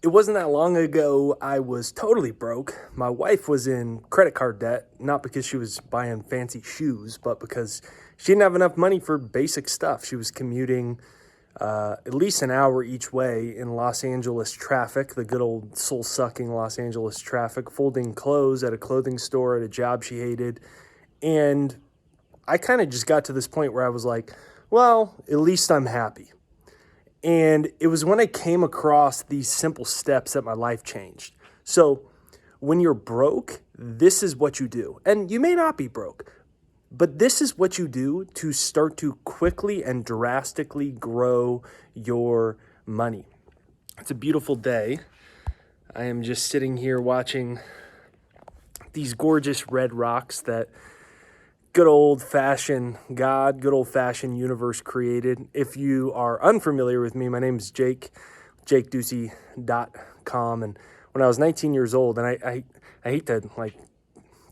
It wasn't that long ago I was totally broke. My wife was in credit card debt, not because she was buying fancy shoes, but because she didn't have enough money for basic stuff. She was commuting at least an hour each way in Los Angeles traffic, the good old soul-sucking Los Angeles traffic, folding clothes at a clothing store at a job she hated. And I kind of just got to this point where I was like, well, at least I'm happy. And it was when I came across these simple steps that my life changed. So when you're broke, this is what you do. And you may not be broke, but this is what you do to start to quickly and drastically grow your money. It's a beautiful day. I am just sitting here watching these gorgeous red rocks that good old-fashioned God, good old-fashioned universe created. If you are unfamiliar with me, my name is Jake, jakeducey.com. And when I was 19 years old, and I hate to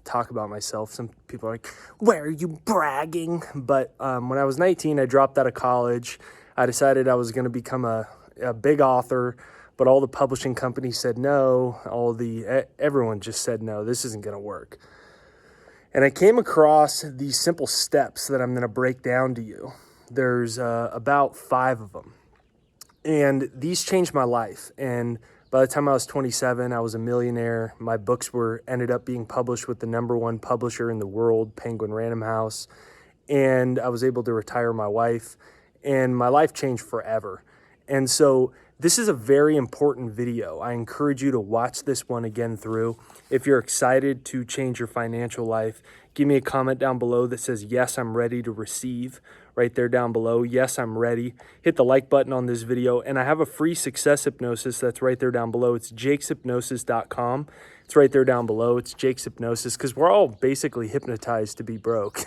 talk about myself. Some people are like, where are you bragging? But when I was 19, I dropped out of college. I decided I was going to become a big author, but all the publishing companies said no. Everyone just said no, this isn't going to work. And I came across these simple steps that I'm going to break down to you. There's about 5 of them. And these changed my life. And by the time I was 27, I was a millionaire. My books ended up being published with the #1 publisher in the world, Penguin Random House. And I was able to retire my wife. And my life changed forever. And so this is a very important video. I encourage you to watch this one again through. If you're excited to change your financial life, give me a comment down below that says, yes, I'm ready to receive. Right there down below, yes, I'm ready. Hit the like button on this video. And I have a free success hypnosis that's right there down below. It's jakeshypnosis.com. It's right there down below. It's Jake's Hypnosis, because we're all basically hypnotized to be broke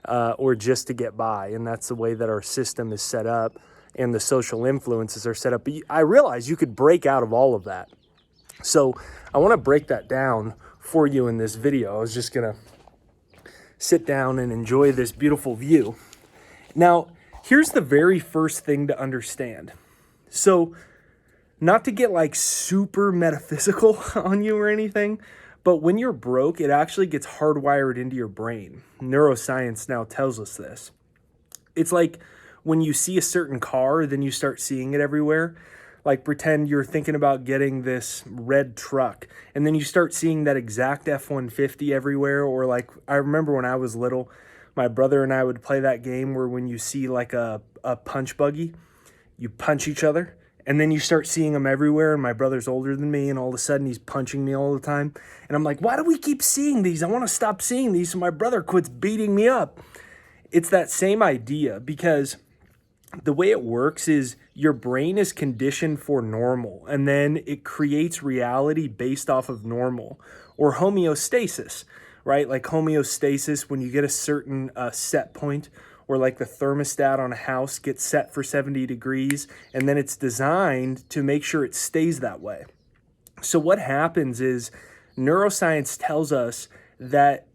or just to get by. And that's the way that our system is set up and the social influences are set up. But I realize you could break out of all of that. So I want to break that down for you in this video. I was just going to sit down and enjoy this beautiful view. Now, here's the very first thing to understand. So not to get super metaphysical on you or anything, but when you're broke, it actually gets hardwired into your brain. Neuroscience now tells us this. It's like when you see a certain car, then you start seeing it everywhere. Like pretend you're thinking about getting this red truck, and then you start seeing that exact F-150 everywhere. Or I remember when I was little, my brother and I would play that game where when you see a punch buggy, you punch each other, and then you start seeing them everywhere. And my brother's older than me, and all of a sudden he's punching me all the time. And I'm like, why do we keep seeing these? I want to stop seeing these so my brother quits beating me up. It's that same idea, because the way it works is your brain is conditioned for normal, and then it creates reality based off of normal, or homeostasis, right? Like homeostasis, when you get a certain set point, or like the thermostat on a house gets set for 70 degrees, and then it's designed to make sure it stays that way. So what happens is neuroscience tells us that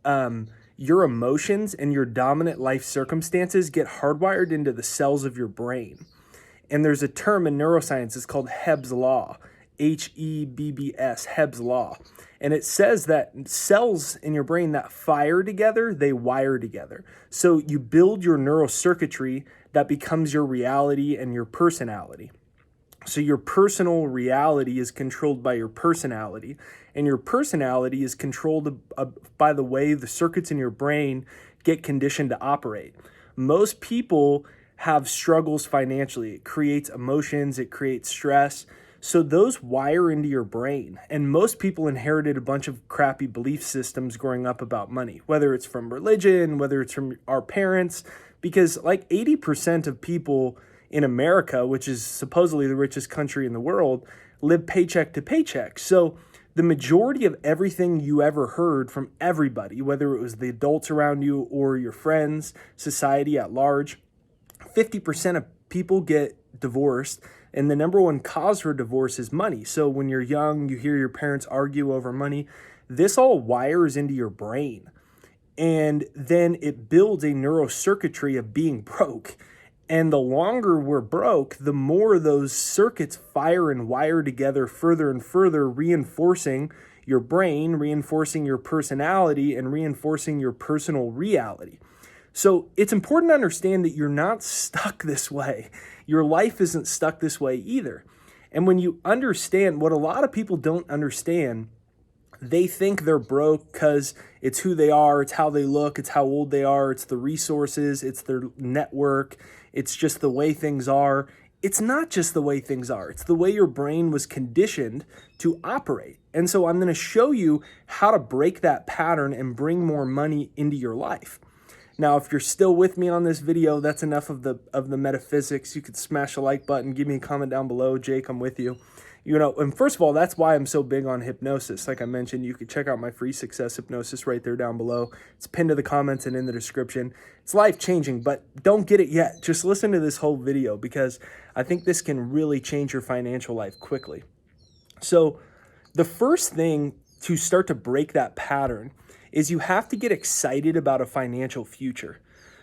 your emotions and your dominant life circumstances get hardwired into the cells of your brain. And there's a term in neuroscience, it's called Hebb's Law, Hebbs, Hebb's Law. And it says that cells in your brain that fire together, they wire together. So you build your neural circuitry that becomes your reality and your personality. So your personal reality is controlled by your personality, and your personality is controlled by the way the circuits in your brain get conditioned to operate. Most people have struggles financially. It creates emotions, it creates stress. So those wire into your brain. And most people inherited a bunch of crappy belief systems growing up about money, whether it's from religion, whether it's from our parents, because 80% of people in America, which is supposedly the richest country in the world, live paycheck to paycheck. So the majority of everything you ever heard from everybody, whether it was the adults around you or your friends, society at large, 50% of people get divorced, and the #1 cause for divorce is money. So when you're young, you hear your parents argue over money. This all wires into your brain, and then it builds a neurocircuitry of being broke. And the longer we're broke, the more those circuits fire and wire together further and further, reinforcing your brain, reinforcing your personality, and reinforcing your personal reality. So it's important to understand that you're not stuck this way. Your life isn't stuck this way either. And when you understand what a lot of people don't understand, they think they're broke because it's who they are, it's how they look, it's how old they are, it's the resources, it's their network, it's just the way things are. It's not just the way things are, it's the way your brain was conditioned to operate. And so I'm going to show you how to break that pattern and bring more money into your life. Now, if you're still with me on this video, that's enough of the metaphysics. You could smash a like button, give me a comment down below. Jake, I'm with you. And first of all, that's why I'm so big on hypnosis. Like I mentioned, you could check out my free success hypnosis right there down below. It's pinned to the comments and in the description. It's life-changing, but don't get it yet. Just listen to this whole video because I think this can really change your financial life quickly. So the first thing to start to break that pattern is you have to get excited about a financial future.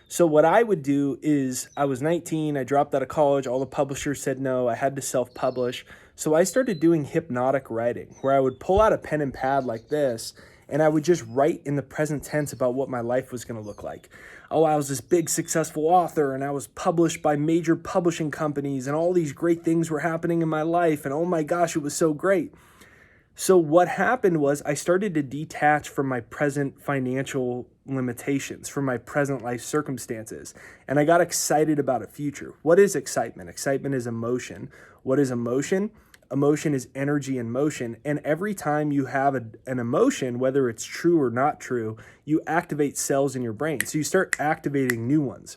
So what I would do is I was 19, I dropped out of college, all the publishers said no, I had to self-publish. So I started doing hypnotic writing where I would pull out a pen and pad like this and I would just write in the present tense about what my life was going to look like. Oh, I was this big successful author and I was published by major publishing companies and all these great things were happening in my life and oh my gosh, it was so great. So what happened was I started to detach from my present financial limitations, from my present life circumstances, and I got excited about a future. What is excitement? Excitement is emotion. What is emotion? Emotion is energy in motion, and every time you have an emotion, whether it's true or not true, you activate cells in your brain. So you start activating new ones.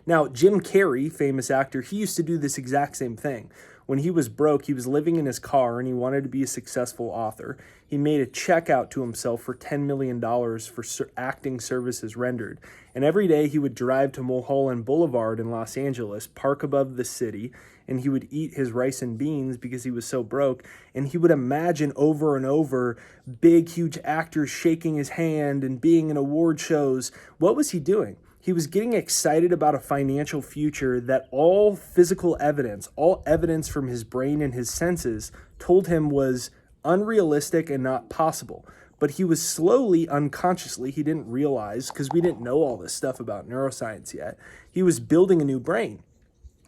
Now, Jim Carrey, famous actor, he used to do this exact same thing. When he was broke, he was living in his car and he wanted to be a successful author. He made a check out to himself for $10 million for acting services rendered. And every day he would drive to Mulholland Boulevard in Los Angeles, park above the city, and he would eat his rice and beans because he was so broke. And he would imagine over and over big, huge actors shaking his hand and being in award shows. What was he doing? He was getting excited about a financial future that all physical evidence, all evidence from his brain and his senses told him was unrealistic and not possible. But he was slowly, unconsciously, he didn't realize, because we didn't know all this stuff about neuroscience yet, he was building a new brain.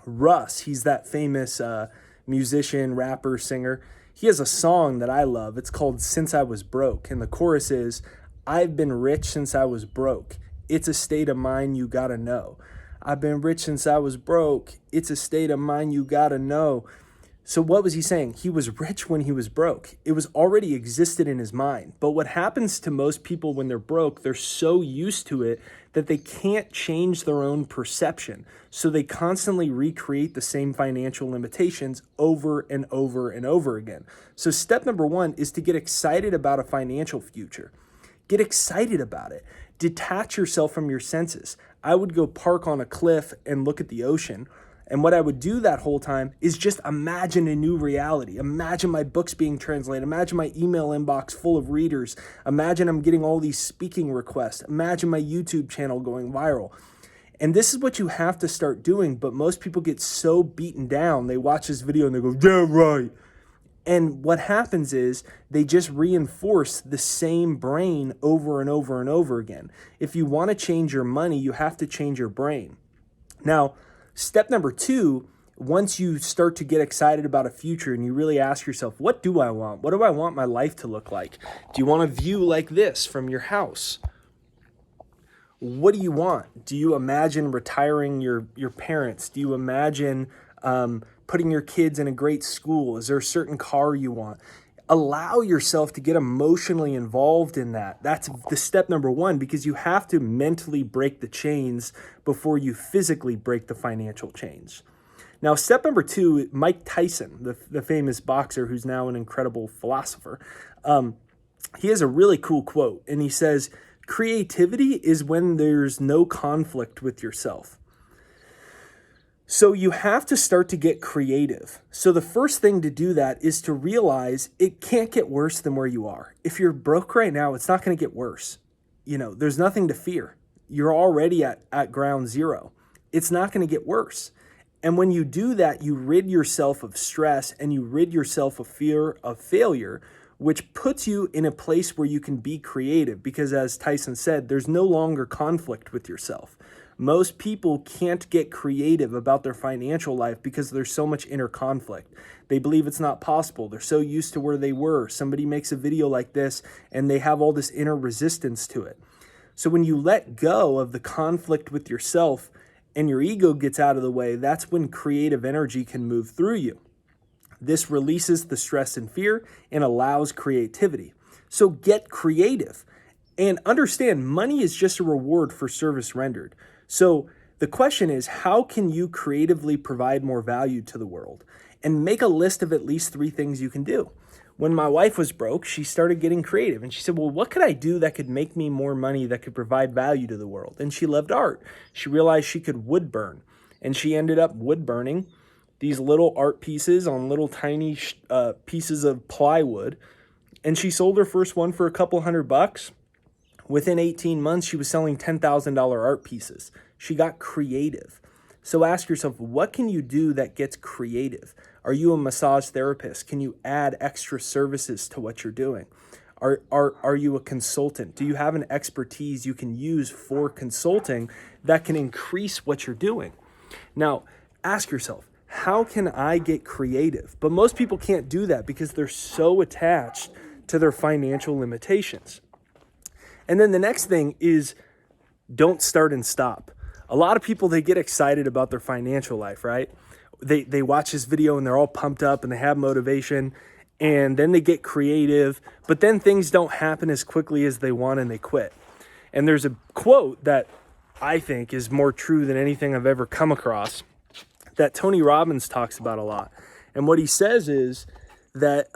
Russ, he's that famous musician, rapper, singer. He has a song that I love. It's called Since I Was Broke. And the chorus is, I've been rich since I was broke. It's a state of mind you gotta know. I've been rich since I was broke. It's a state of mind you gotta know. So what was he saying? He was rich when he was broke. It was already existed in his mind. But what happens to most people when they're broke, they're so used to it that they can't change their own perception. So they constantly recreate the same financial limitations over and over and over again. So step number one is to get excited about a financial future. Get excited about it. Detach yourself from your senses. I would go park on a cliff and look at the ocean. And what I would do that whole time is just imagine a new reality. Imagine my books being translated. Imagine my email inbox full of readers. Imagine I'm getting all these speaking requests. Imagine my YouTube channel going viral. And this is what you have to start doing. But most people get so beaten down. They watch this video and they go, yeah, right. And what happens is they just reinforce the same brain over and over and over again. If you want to change your money, you have to change your brain. Now, step number two, once you start to get excited about a future and you really ask yourself, what do I want? What do I want my life to look like? Do you want a view like this from your house? What do you want? Do you imagine retiring your parents? Do you imagine putting your kids in a great school? Is there a certain car you want? Allow yourself to get emotionally involved in that. That's the step number one, because you have to mentally break the chains before you physically break the financial chains. Now, step number two, Mike Tyson, the famous boxer who's now an incredible philosopher, he has a really cool quote, and he says, creativity is when there's no conflict with yourself. So you have to start to get creative. So the first thing to do that is to realize it can't get worse than where you are. If you're broke right now, it's not going to get worse. There's nothing to fear. You're already at ground zero. it's not going to get worse. And when you do that, you rid yourself of stress and you rid yourself of fear of failure, which puts you in a place where you can be creative. Because as Tyson said, there's no longer conflict with yourself. Most people can't get creative about their financial life because there's so much inner conflict. They believe it's not possible. They're so used to where they were. Somebody makes a video like this and they have all this inner resistance to it. So when you let go of the conflict with yourself and your ego gets out of the way, that's when creative energy can move through you. This releases the stress and fear and allows creativity. So get creative and understand money is just a reward for service rendered. So the question is, how can you creatively provide more value to the world? And make a list of at least 3 things you can do. When my wife was broke, she started getting creative and she said, well, what could I do that could make me more money, that could provide value to the world? And she loved art. She realized she could wood burn, and she ended up wood burning these little art pieces on little tiny pieces of plywood. And she sold her first one for a couple $100. Within 18 months, she was selling $10,000 art pieces. She got creative. So ask yourself, what can you do that gets creative? Are you a massage therapist? Can you add extra services to what you're doing? Are you a consultant? Do you have an expertise you can use for consulting that can increase what you're doing? Now, ask yourself, how can I get creative? But most people can't do that because they're so attached to their financial limitations. And then the next thing is, don't start and stop. A lot of people, they get excited about their financial life, right? They watch this video and they're all pumped up and they have motivation, and then they get creative, but then things don't happen as quickly as they want and they quit. And there's a quote that I think is more true than anything I've ever come across that Tony Robbins talks about a lot. And what he says is that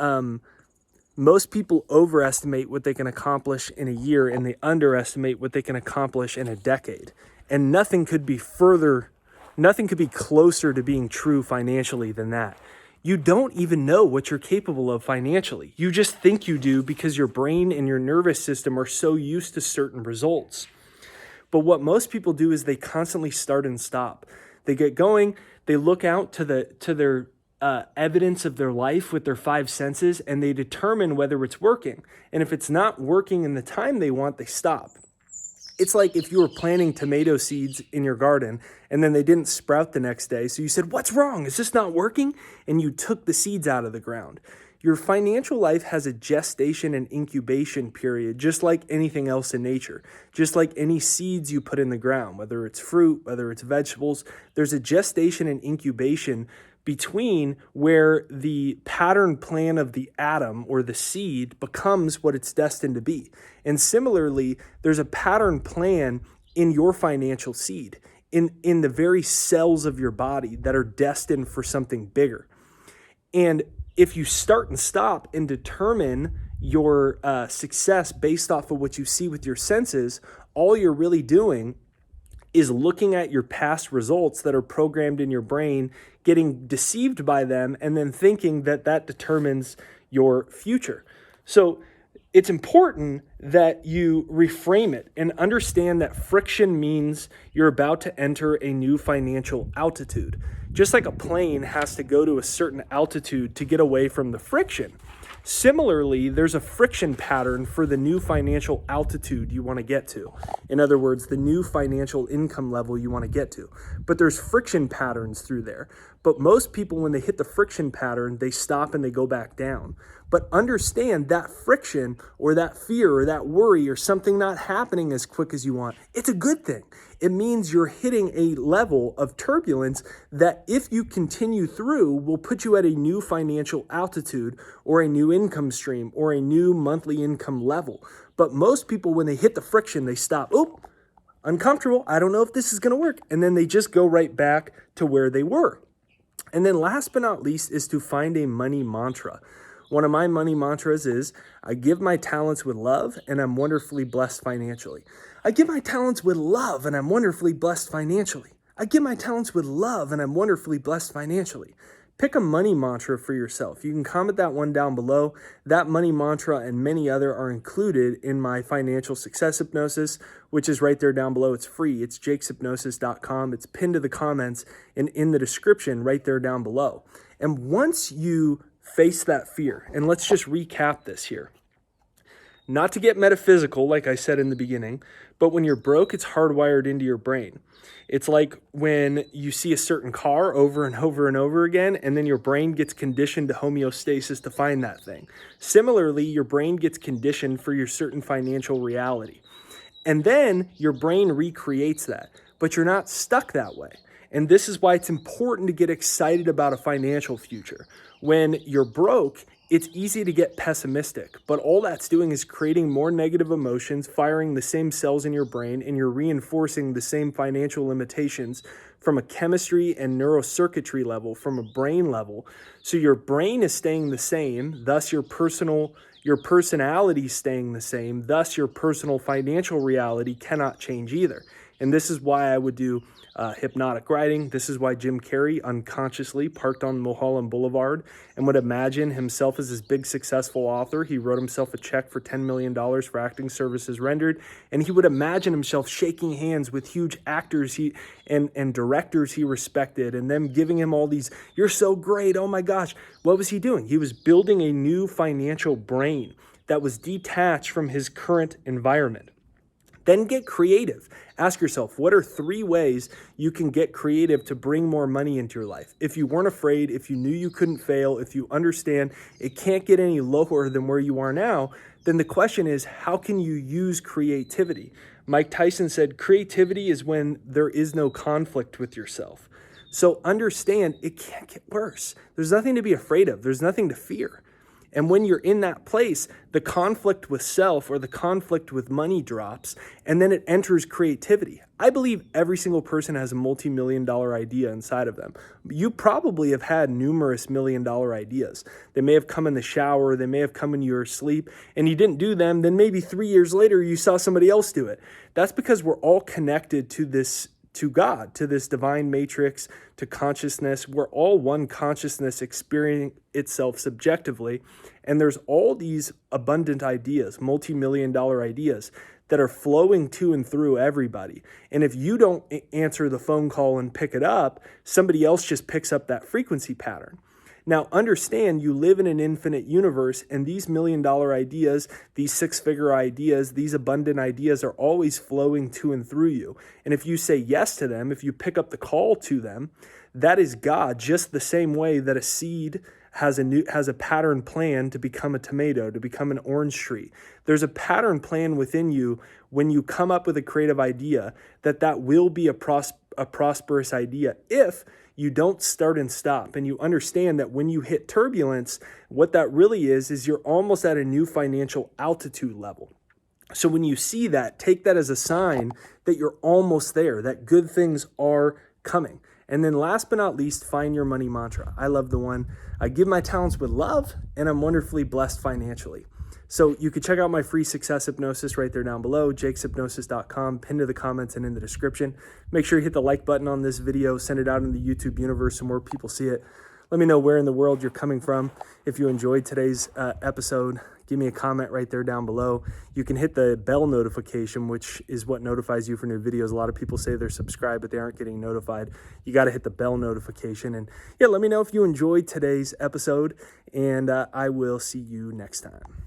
most people overestimate what they can accomplish in a year and they underestimate what they can accomplish in a decade. And nothing could be closer to being true financially than that. You don't even know what you're capable of financially. You just think you do because your brain and your nervous system are so used to certain results. But what most people do is they constantly start and stop. They get going, they look out to their evidence of their life with their 5 senses, and they determine whether it's working. And if it's not working in the time they want, they stop. It's like if you were planting tomato seeds in your garden and then they didn't sprout the next day. So you said, what's wrong? Is this not working? And you took the seeds out of the ground. Your financial life has a gestation and incubation period, just like anything else in nature. Just like any seeds you put in the ground, whether it's fruit, whether it's vegetables, there's a gestation and incubation between where the pattern plan of the atom or the seed becomes what it's destined to be. And similarly, there's a pattern plan in your financial seed, in the very cells of your body that are destined for something bigger. And if you start and stop and determine your success based off of what you see with your senses, all you're really doing is looking at your past results that are programmed in your brain, getting deceived by them, and then thinking that that determines your future. So it's important that you reframe it and understand that friction means you're about to enter a new financial altitude. Just like a plane has to go to a certain altitude to get away from the friction. Similarly, there's a friction pattern for the new financial altitude you want to get to. In other words, the new financial income level you want to get to. But there's friction patterns through there. But most people, when they hit the friction pattern, they stop and they go back down. But understand that friction or that fear or that worry or something not happening as quick as you want, it's a good thing. It means you're hitting a level of turbulence that if you continue through will put you at a new financial altitude or a new income stream or a new monthly income level. But most people, when they hit the friction, they stop. Oh, uncomfortable. I don't know if this is going to work. And then they just go right back to where they were. And then last but not least is to find a money mantra. One of my money mantras is, I give my talents with love and I'm wonderfully blessed financially. I give my talents with love and I'm wonderfully blessed financially. I give my talents with love and I'm wonderfully blessed financially. Pick a money mantra for yourself. You can comment that one down below. That money mantra and many other are included in my financial success hypnosis, which is right there down below. It's free. It's jakeshypnosis.com. It's pinned to the comments and in the description right there down below. And once you face that fear, and let's just recap this here. Not to get metaphysical, like I said in the beginning, but when you're broke, it's hardwired into your brain. It's like when you see a certain car over and over and over again, and then your brain gets conditioned to homeostasis to find that thing. Similarly, your brain gets conditioned for your certain financial reality. And then your brain recreates that, but you're not stuck that way. And this is why it's important to get excited about a financial future. When you're broke, it's easy to get pessimistic, but all that's doing is creating more negative emotions, firing the same cells in your brain, and you're reinforcing the same financial limitations from a chemistry and neurocircuitry level, from a brain level. So your brain is staying the same, thus your personality is staying the same, thus your personal financial reality cannot change either. And this is why I would do hypnotic writing. This is why Jim Carrey unconsciously parked on Mulholland Boulevard and would imagine himself as this big successful author. He wrote himself a check for $10 million for acting services rendered, and he would imagine himself shaking hands with huge actors and directors he respected, and them giving him all these, "You're so great, oh my gosh." What was he doing? He was building a new financial brain that was detached from his current environment. Then get creative. Ask yourself, what are 3 ways you can get creative to bring more money into your life? If you weren't afraid, if you knew you couldn't fail, if you understand it can't get any lower than where you are now, then the question is, how can you use creativity? Mike Tyson said, creativity is when there is no conflict with yourself. So understand it can't get worse. There's nothing to be afraid of. There's nothing to fear. And when you're in that place, the conflict with self or the conflict with money drops, and then it enters creativity. I believe every single person has a multi-million-dollar idea inside of them. You probably have had numerous million-dollar ideas. They may have come in the shower, they may have come in your sleep, and you didn't do them. Then maybe 3 years later, you saw somebody else do it. That's because we're all connected to this, to God, to this divine matrix, to consciousness. We're all one consciousness experiencing itself subjectively. And there's all these abundant ideas, multi-million-dollar ideas that are flowing to and through everybody. And if you don't answer the phone call and pick it up, somebody else just picks up that frequency pattern. Now, understand you live in an infinite universe, and these million-dollar ideas, these 6-figure ideas, these abundant ideas are always flowing to and through you. And if you say yes to them, if you pick up the call to them, that is God, just the same way that a seed has a pattern plan to become a tomato, to become an orange tree. There's a pattern plan within you when you come up with a creative idea that will be a prosperous idea if you don't start and stop, and you understand that when you hit turbulence, what that really is you're almost at a new financial altitude level. So when you see that, take that as a sign that you're almost there, that good things are coming. And then last but not least, find your money mantra. I love the one, I give my talents with love, and I'm wonderfully blessed financially. So you can check out my free success hypnosis right there down below, jakeshypnosis.com, pinned to the comments and in the description. Make sure you hit the like button on this video, send it out in the YouTube universe so more people see it. Let me know where in the world you're coming from. If you enjoyed today's episode, give me a comment right there down below. You can hit the bell notification, which is what notifies you for new videos. A lot of people say they're subscribed, but they aren't getting notified. You got to hit the bell notification. And yeah, let me know if you enjoyed today's episode, and I will see you next time.